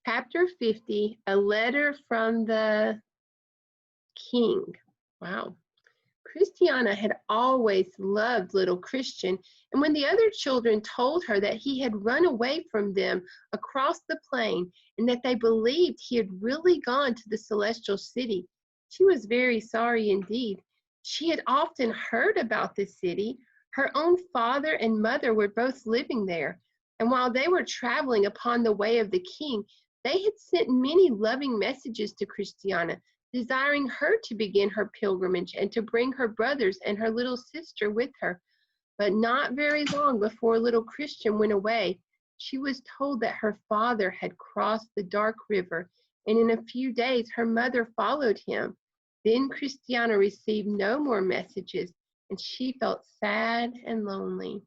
Chapter 50, A Letter from the King. Wow. Christiana had always loved little Christian, and when the other children told her that he had run away from them across the plain and that they believed he had really gone to the celestial city, she was very sorry indeed. She had often heard about the city. Her own father and mother were both living there, and while they were traveling upon the way of the king, they had sent many loving messages to Christiana, desiring her to begin her pilgrimage and to bring her brothers and her little sister with her. But not very long before little Christian went away, she was told that her father had crossed the dark river, and in a few days her mother followed him. Then Christiana received no more messages, and she felt sad and lonely.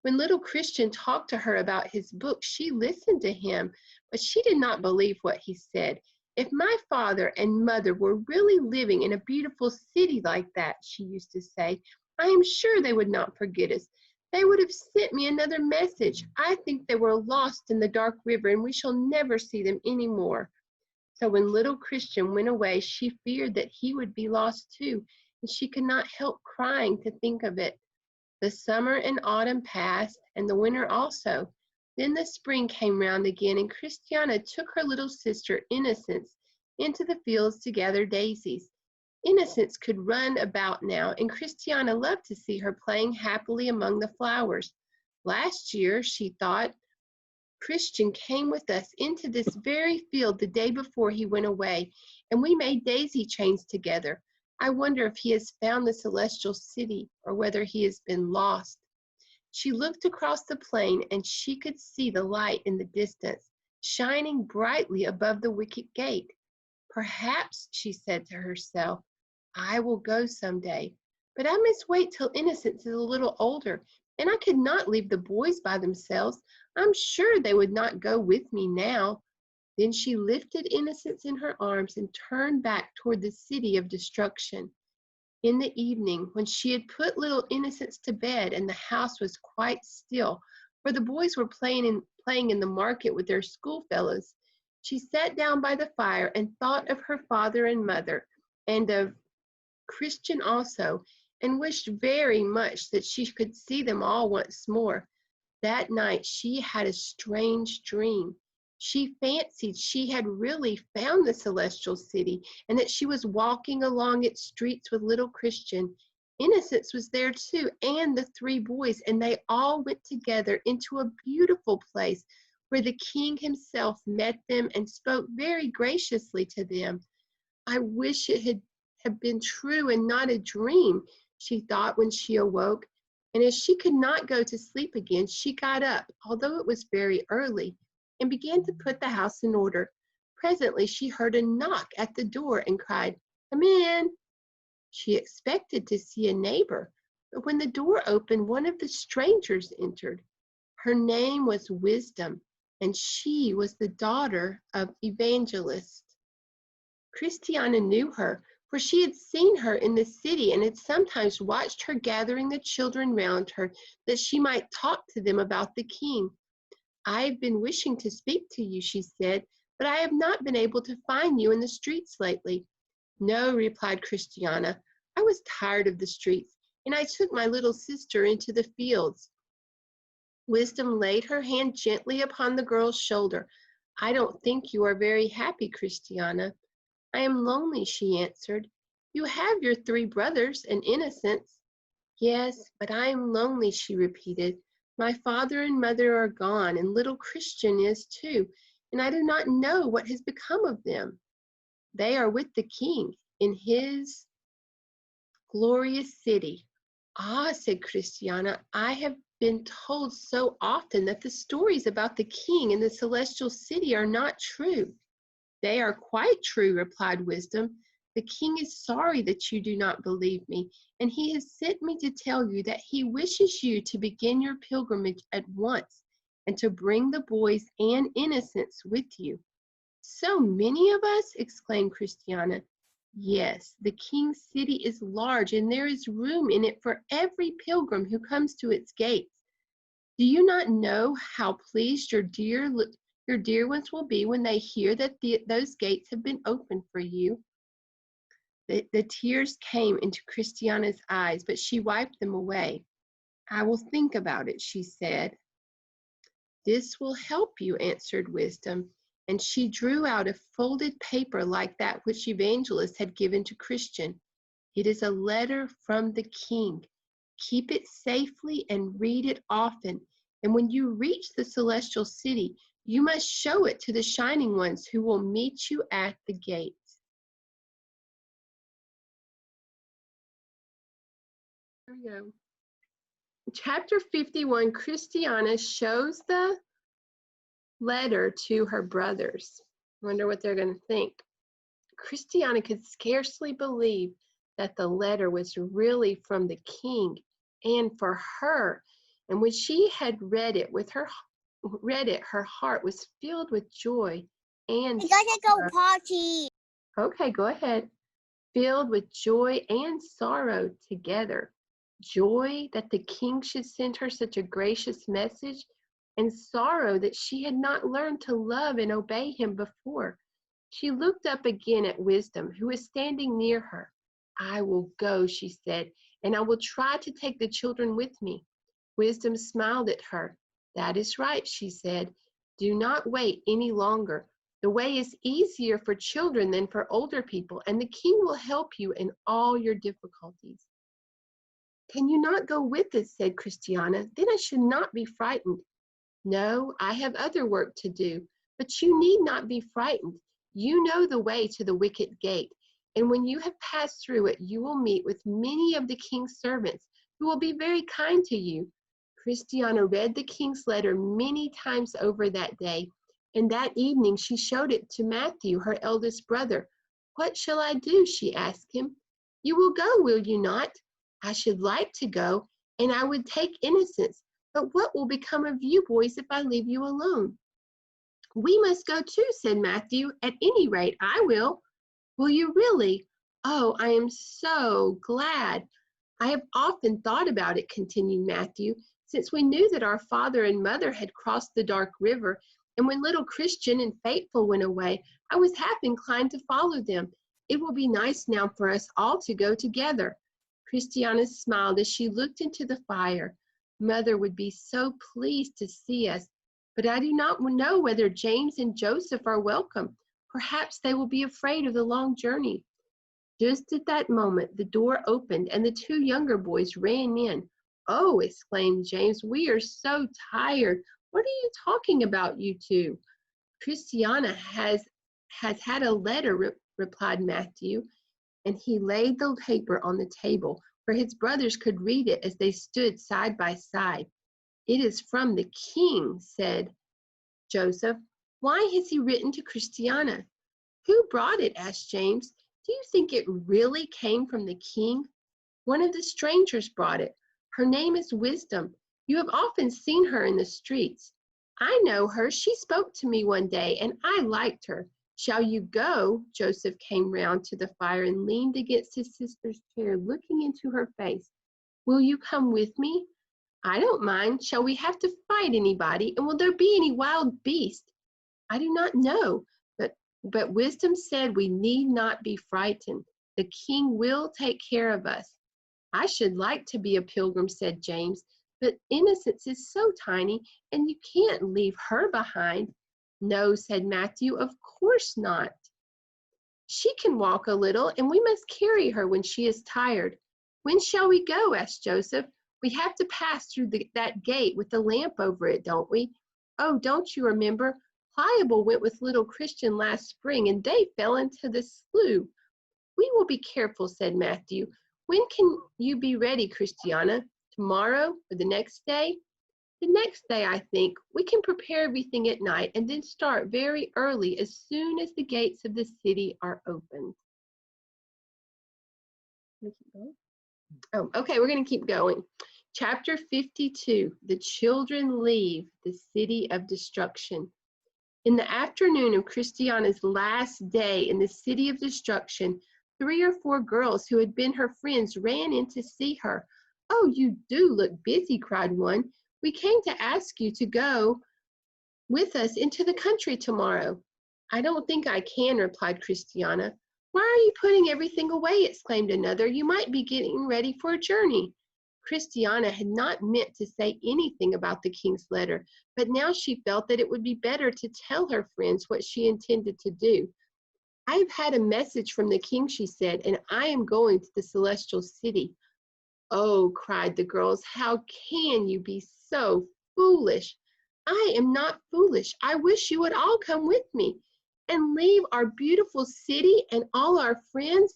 When little Christian talked to her about his book, she listened to him, but she did not believe what he said. If my father and mother were really living in a beautiful city like that, she used to say, I am sure they would not forget us. They would have sent me another message. I think they were lost in the dark river, and we shall never see them any more. So when little Christian went away, she feared that he would be lost too, and she could not help crying to think of it. The summer and autumn passed, and the winter also. Then the spring came round again, and Christiana took her little sister Innocence into the fields to gather daisies. Innocence could run about now, and Christiana loved to see her playing happily among the flowers. Last year, she thought, Christian came with us into this very field the day before he went away, and we made daisy chains together. I wonder if he has found the celestial city or whether he has been lost. She looked across the plain, and she could see the light in the distance, shining brightly above the wicket gate. Perhaps, she said to herself, I will go some day, but I must wait till Innocence is a little older, and I could not leave the boys by themselves. I'm sure they would not go with me now. Then she lifted Innocence in her arms and turned back toward the city of destruction. In the evening, when she had put little Innocence to bed and the house was quite still, for the boys were playing in the market with their schoolfellows, she sat down by the fire and thought of her father and mother, and of Christian also, and wished very much that she could see them all once more. That night she had a strange dream. She fancied she had really found the celestial city and that she was walking along its streets with little Christian. Innocence was there too, and the three boys, and they all went together into a beautiful place where the king himself met them and spoke very graciously to them. I wish it had been true and not a dream, she thought when she awoke. And as she could not go to sleep again, she got up, although it was very early, and began to put the house in order. Presently she heard a knock at the door and cried, Come in. She expected to see a neighbor, but when the door opened, one of the strangers entered. Her name was Wisdom, and she was the daughter of Evangelist. Christiana knew her, for she had seen her in the city and had sometimes watched her gathering the children round her that she might talk to them about the king. I have been wishing to speak to you, she said, but I have not been able to find you in the streets lately. No, replied Christiana, I was tired of the streets, and I took my little sister into the fields. Wisdom laid her hand gently upon the girl's shoulder. I don't think you are very happy, Christiana. I am lonely, she answered. You have your three brothers and Innocence. Yes, but I am lonely, she repeated. My father and mother are gone, and little Christian is too, and I do not know what has become of them. They are with the king in his glorious city. Ah, said Christiana, I have been told so often that the stories about the king and the celestial city are not true. They are quite true, replied Wisdom. The king is sorry that you do not believe me, and he has sent me to tell you that he wishes you to begin your pilgrimage at once and to bring the boys and Innocence with you. So many of us, exclaimed Christiana. Yes, the king's city is large, and there is room in it for every pilgrim who comes to its gates. Do you not know how pleased your your dear ones will be when they hear that those gates have been opened for you. The tears came into Christiana's eyes, but she wiped them away. I will think about it, she said. This will help you, answered Wisdom, and she drew out a folded paper like that which Evangelist had given to Christian. It is a letter from the king. Keep it safely and read it often. And when you reach the celestial city, you must show it to the shining ones who will meet you at the gates. There we go. Chapter 51, Christiana shows the letter to her brothers. Wonder what they're going to think. Christiana could scarcely believe that the letter was really from the king and for her. And when she had read it, her heart was filled with joy and I gotta go party. Okay, go ahead. Filled with joy and sorrow together. Joy that the king should send her such a gracious message, and sorrow that she had not learned to love and obey him before. She looked up again at Wisdom, who was standing near her. I will go, she said, and I will try to take the children with me. Wisdom smiled at her. That is right, she said. Do not wait any longer. The way is easier for children than for older people, and the king will help you in all your difficulties. Can you not go with us, said Christiana. Then I should not be frightened. No, I have other work to do, but you need not be frightened. You know the way to the wicket gate, and when you have passed through it, you will meet with many of the king's servants who will be very kind to you. Christiana read the king's letter many times over that day, and that evening she showed it to Matthew, her eldest brother. What shall I do? She asked him. You will go, will you not? I should like to go, and I would take Innocence, but what will become of you boys if I leave you alone? We must go too, said Matthew. At any rate, I will. Will you really? Oh, I am so glad. I have often thought about it, continued Matthew, since we knew that our father and mother had crossed the dark river, and when little Christian and Faithful went away, I was half inclined to follow them. It will be nice now for us all to go together. Christiana smiled as she looked into the fire. Mother would be so pleased to see us, but I do not know whether James and Joseph are welcome. Perhaps they will be afraid of the long journey. Just at that moment, the door opened and the two younger boys ran in. Oh, exclaimed James, we are so tired. What are you talking about, you two? Christiana has had a letter, replied Matthew, and he laid the paper on the table where his brothers could read it as they stood side by side. It is from the king, said Joseph. Why has he written to Christiana? Who brought it? Asked James. Do you think it really came from the king? One of the strangers brought it. Her name is Wisdom. You have often seen her in the streets. I know her. She spoke to me one day, and I liked her. Shall you go? Joseph came round to the fire and leaned against his sister's chair, looking into her face. Will you come with me? I don't mind. Shall we have to fight anybody? And will there be any wild beast? I do not know, but Wisdom said we need not be frightened. The king will take care of us. I should like to be a pilgrim, said James, but Innocence is so tiny, and you can't leave her behind. No, said Matthew, of course not. She can walk a little, and we must carry her when she is tired. When shall we go? Asked Joseph. We have to pass through that gate with the lamp over it, don't we? Oh, don't you remember? Pliable went with little Christian last spring, and they fell into the slough. We will be careful, said Matthew. When can you be ready, Christiana? Tomorrow or the next day? The next day, I think. We can prepare everything at night and then start very early as soon as the gates of the city are opened. Oh, okay, we're going to keep going. Chapter 52, the children leave the city of destruction. In the afternoon of Christiana's last day in the city of destruction, 3 or 4 girls who had been her friends ran in to see her. Oh, you do look busy, cried one. We came to ask you to go with us into the country tomorrow? I don't think I can, replied Christiana. Why are you putting everything away? Exclaimed another. You might be getting ready for a journey. Christiana had not meant to say anything about the king's letter, but now she felt that it would be better to tell her friends what she intended to do. I have had a message from the king, she said, and I am going to the celestial city. Oh, cried the girls, how can you be so foolish? I am not foolish. I wish you would all come with me and leave our beautiful city and all our friends.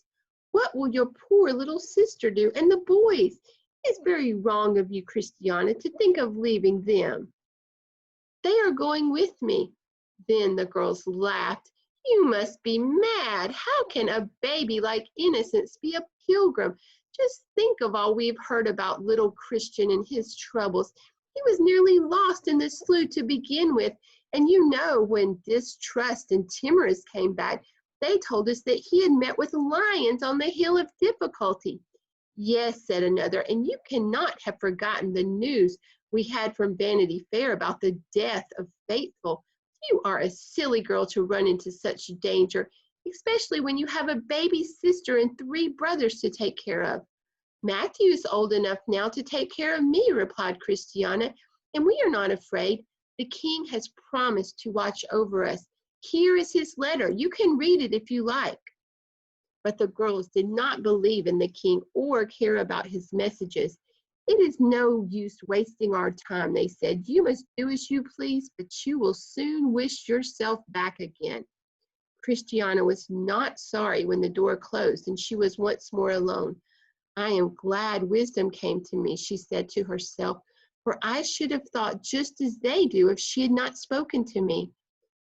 What will your poor little sister do? And the boys? It's very wrong of you, Christiana, to think of leaving them. They are going with me. Then the girls laughed. You must be mad. How can a baby like Innocence be a pilgrim? Just think of all we've heard about little Christian and his troubles. He was nearly lost in the slough to begin with, and you know, when Distrust and Timorous came back, they told us that he had met with lions on the hill of difficulty. Yes, said another, and you cannot have forgotten the news we had from Vanity Fair about the death of Faithful. You are a silly girl to run into such danger, especially when you have a baby sister and 3 brothers to take care of. Matthew is old enough now to take care of me, replied Christiana, and we are not afraid. The king has promised to watch over us. Here is his letter. You can read it if you like. But the girls did not believe in the king or care about his messages. It is no use wasting our time, they said. You must do as you please, but you will soon wish yourself back again. Christiana was not sorry when the door closed and she was once more alone. I am glad wisdom came to me, she said to herself, for I should have thought just as they do if she had not spoken to me.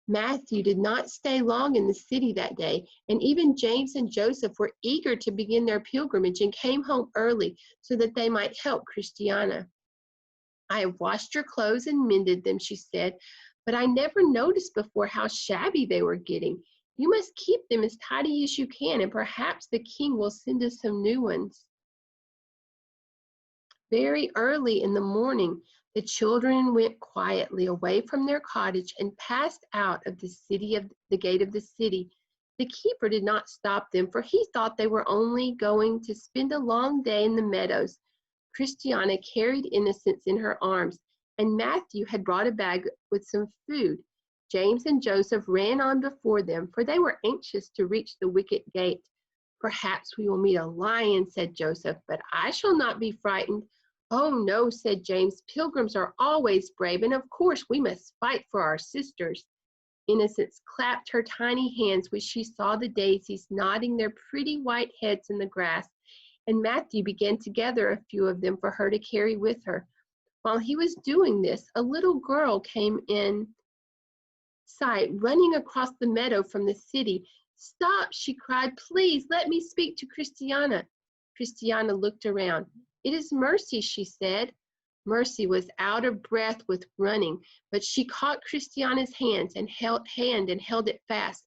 Matthew did not stay long in the city that day, and even James and Joseph were eager to begin their pilgrimage and came home early so that they might help Christiana. I have washed your clothes and mended them, she said, but I never noticed before how shabby they were getting. You must keep them as tidy as you can, and perhaps the king will send us some new ones. Very early in the morning, the children went quietly away from their cottage and passed out of the gate of the city. The keeper did not stop them, for he thought they were only going to spend a long day in the meadows. Christiana carried Innocence in her arms, and Matthew had brought a bag with some food. James and Joseph ran on before them, for they were anxious to reach the wicket gate. Perhaps we will meet a lion, said Joseph, but I shall not be frightened. Oh, no, said James. Pilgrims are always brave, and of course we must fight for our sisters. Innocence clapped her tiny hands when she saw the daisies nodding their pretty white heads in the grass, and Matthew began to gather a few of them for her to carry with her. While he was doing this, a little girl came in sight, running across the meadow from the city. Stop, she cried. Please let me speak to Christiana. Christiana looked around. It is Mercy, she said. Mercy was out of breath with running, but she caught Christiana's hand and held it fast.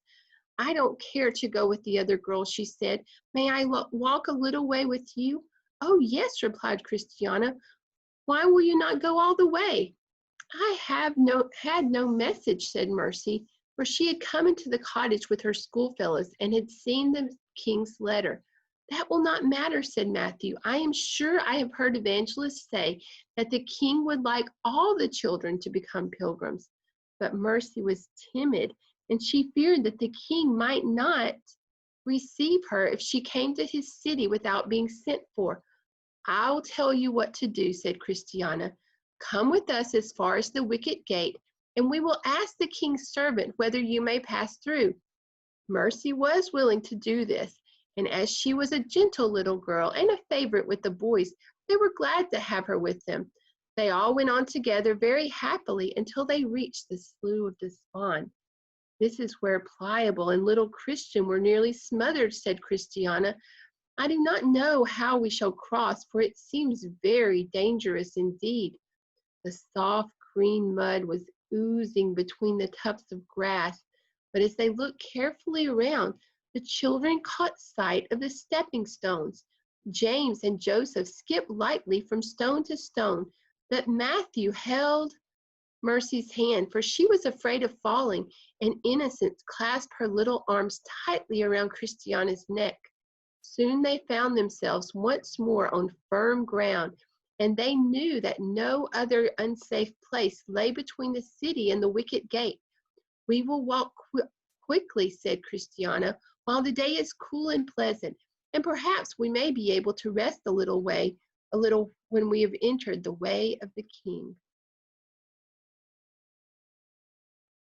I don't care to go with the other girls, she said. May I walk a little way with you? Oh, yes, replied Christiana. Why will you not go all the way? I had no message, said Mercy, for she had come into the cottage with her schoolfellows and had seen the king's letter. That will not matter, said Matthew. I am sure I have heard evangelists say that the king would like all the children to become pilgrims. But Mercy was timid, and she feared that the king might not receive her if she came to his city without being sent for. I'll tell you what to do, said Christiana. Come with us as far as the wicket gate, and we will ask the king's servant whether you may pass through. Mercy was willing to do this, and as she was a gentle little girl and a favorite with the boys, they were glad to have her with them. They all went on together very happily until they reached the Slough of Despond. This is where Pliable and little Christian were nearly smothered, said Christiana. I do not know how we shall cross, for it seems very dangerous indeed. The soft green mud was oozing between the tufts of grass, but as they looked carefully around, the children caught sight of the stepping stones. James and Joseph skipped lightly from stone to stone, but Matthew held Mercy's hand, for she was afraid of falling, and Innocence clasped her little arms tightly around Christiana's neck. Soon they found themselves once more on firm ground, and they knew that no other unsafe place lay between the city and the wicket gate. "We will walk quickly," said Christiana, "while the day is cool and pleasant, and perhaps we may be able to rest a little when we have entered the way of the king."